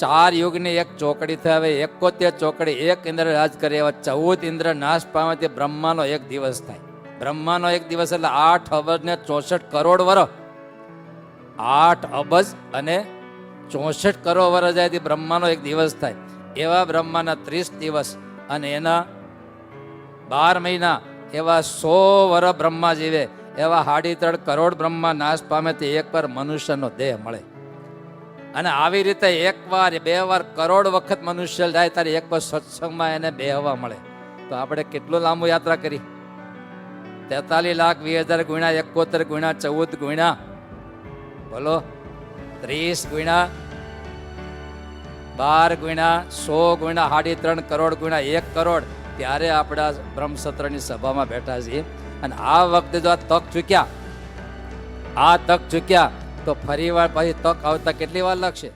4 યુગની એક ચોકડી થઈ. હવે 71 ચોકડી એક ઇન્દ્ર રાજ કરે એવા 14 ઇન્દ્ર નાશ પામે તે બ્રહ્માનો એક દિવસ થાય. બ્રહ્માનો એક દિવસ એટલે 8 અબજ ને 64 કરોડ વર્ષ. 8 અબજ અને 64 કરોડ વર્ષ જાય તે બ્રહ્માનો એક દિવસ થાય. એવા બ્રહ્માના 30 દિવસ અને એના 12 મહિના એવા 100 વર્ષ બ્રહ્મા જીવે. એવા 3.5 કરોડ બ્રહ્મા નાશ પામે તે એકવાર મનુષ્યનો દેહ મળે. અને આવી રીતે એકવાર 2 વાર કરોડ વખત મનુષ્ય જાય ત્યારે એકવાર સત્સંગમાં એને બેહવા મળે. તો આપણે કેટલું લાંબુ યાત્રા કરી? 43,20,000 ગુણ્યા 71 ગુણ્યા 14 ગુણ્યા બોલો 30 ગુણ્યા 12 ગુણ્યા 100 ગુણ્યા 3.5 કરોડ ગુણ્યા 1 કરોડ. ત્યારે આપણા બ્રહ્મસત્રની સભામાં બેઠા છીએ. અને આ વખતે જો આ તક ચૂક્યા તો ફરી વાર પછી તક આવતા કેટલી વાર લાગશે?